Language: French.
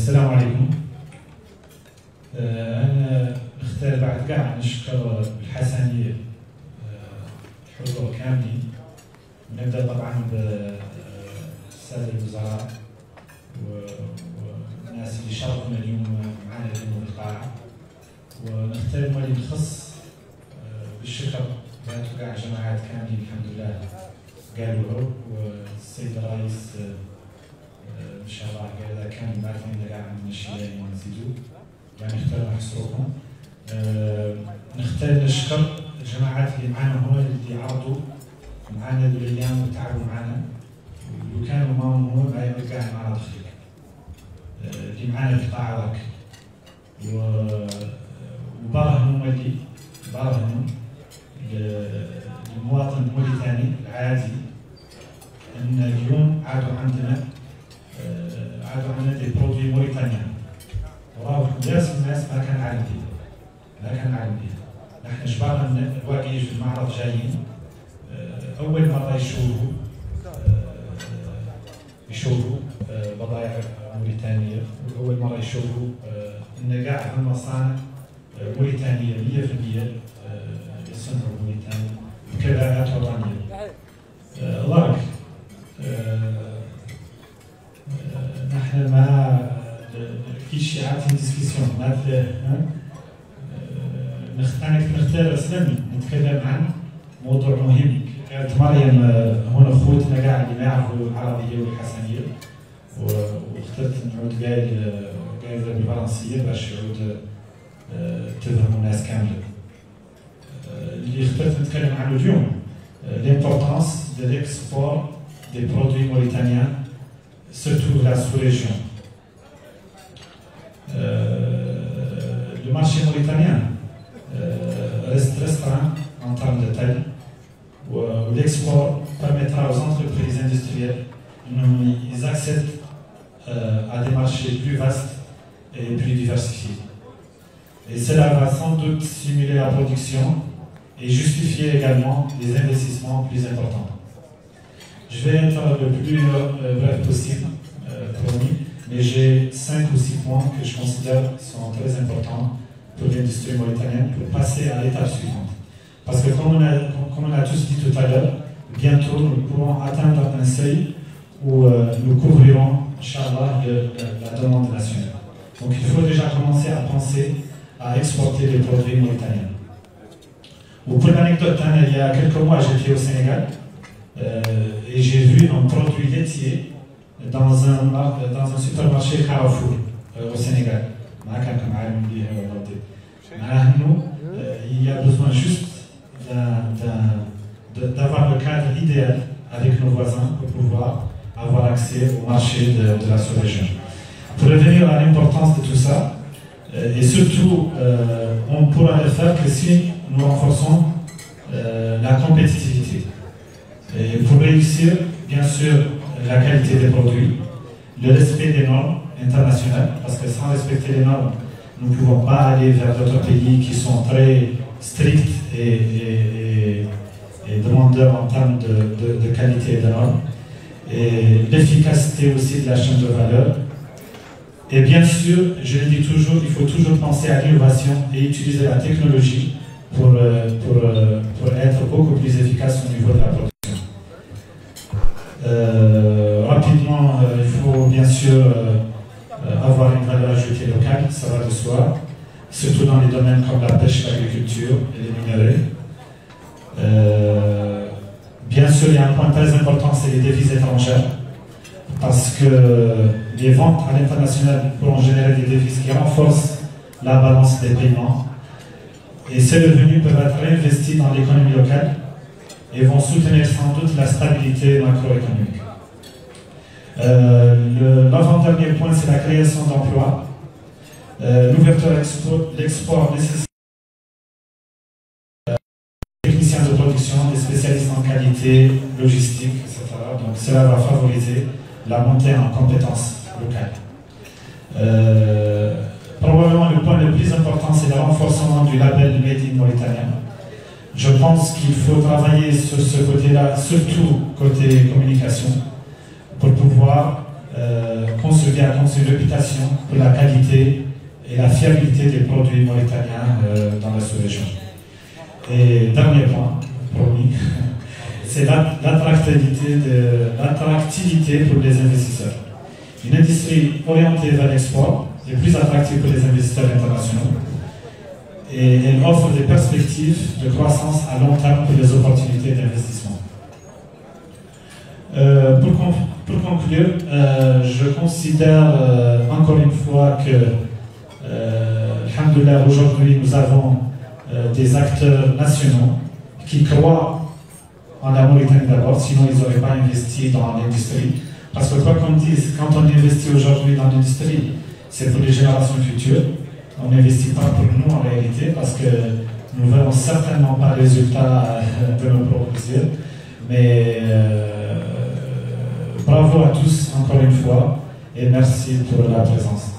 السلام عليكم. أنا نختار بعد كاع نشكر الحسنية الحضور كاملين. نبدأ طبعا بالسادة الوزراء والناس اللي شرفنا اليوم معنا اليوم في القاعة، ونختار مالي الخص بالشكر ذاته كاع جماعات كاملين الحمد لله قالوا، والسيد الرئيس ان شاء الله قال كان بعثنا كاع من الشيء نزيدو يعني نختار نحصركم. نختار نشكر الجماعات اللي معنا هو اللي عرضوا معنا ذو الايام وتعبوا معنا وكانوا معهم هو مع كاع المعرض الخير اللي معنا في القاعه راك وبرهنوا اللي برهنوا المواطن الموريتاني العادي ان اليوم عادوا عندنا دي برودوي موريتانيان، وراهو الناس ما كان عارف بها، نحن جبرنا الواقعين في المعرض جايين اول مره يشوفوا بضائع موريتانيه، واول مره يشوفوا ان كاع المصانع موريتانيه 100% يصنعوا موريتاني بكفاءات وطنيه. الله نحن ما كيش عارفين ديسكسيون نختار اسلامي نتكلم عن موضوع مهم. كانت مريم هنا خوتنا كاع اللي ما يعرفوا العربيه والحسنيه، واخترت نعود قايله بالفرنسيه باش يعود تفهموا الناس كامله. اللي اخترت نتكلم عنه اليوم l'importance de l'export des produits mauritaniens, surtout de la sous-région. Le marché mauritanien reste restreint en termes de taille, où l'export permettra aux entreprises industrielles ils accèdent à des marchés plus vastes et plus diversifiés. Et cela va sans doute stimuler la production et justifier également des investissements plus importants. Je vais être le plus bref possible, promis, mais j'ai 5 ou 6 points que je considère sont très importants pour l'industrie mauritanienne pour passer à l'étape suivante. Parce que comme on a tous dit tout à l'heure, bientôt nous pourrons atteindre un seuil où nous couvrirons, Inch'Allah, la demande nationale. Donc il faut déjà commencer à penser à exporter les produits mauritaniens. Pour l'anecdote, il y a quelques mois, j'étais au Sénégal et j'ai vu un produit laitier dans un supermarché Carrefour au Sénégal. Il y a besoin juste d'avoir le cadre idéal avec nos voisins pour pouvoir avoir accès au marché de la sous-région. Pour revenir à l'importance de tout ça, et surtout, on pourra le faire que si nous renforçons la compétitivité. Et pour réussir, bien sûr, la qualité des produits, le respect des normes internationales, parce que sans respecter les normes, nous ne pouvons pas aller vers d'autres pays qui sont très stricts et demandeurs en termes de qualité et de normes, et l'efficacité aussi de la chaîne de valeur. Et bien sûr, je le dis toujours, il faut toujours penser à l'innovation et utiliser la technologie pour être beaucoup plus efficace au niveau de la production. Rapidement, il faut bien sûr avoir une valeur ajoutée locale, ça va de soi, surtout dans les domaines comme la pêche, l'agriculture et les minerais. Bien sûr, il y a un point très important, c'est les devises étrangères, parce que les ventes à l'international pourront générer des devises qui renforcent la balance des paiements, et ces revenus peuvent être réinvestis dans l'économie locale et vont soutenir sans doute la stabilité macroéconomique. L'avant-dernier point, c'est la création d'emplois. L'ouverture à l'export nécessite des techniciens de production, des spécialistes en qualité, logistique, etc. Donc cela va favoriser la montée en compétences locales. Probablement le point le plus important, c'est le renforcement du label Made in Mauritania. Je pense qu'il faut travailler sur ce côté-là, surtout côté communication, pour pouvoir construire annonce une réputation pour la qualité et la fiabilité des produits mauritaniens dans la sous-région. Et dernier point, promis, c'est l'attractivité pour les investisseurs. Une industrie orientée vers l'export est plus attractive pour les investisseurs internationaux et elle offre des perspectives de croissance à long terme pour les opportunités d'investissement. Pour conclure, je considère encore une fois que, alhamdoulilah, aujourd'hui nous avons des acteurs nationaux qui croient en la Mauritanie d'abord, sinon ils n'auraient pas investi dans l'industrie. Parce que quoi qu'on dise, quand on investit aujourd'hui dans l'industrie, c'est pour les générations futures. On n'investit pas pour nous en réalité, parce que nous ne verrons certainement pas le résultat de nos propres yeux. Mais bravo à tous encore une fois, et merci pour la présence.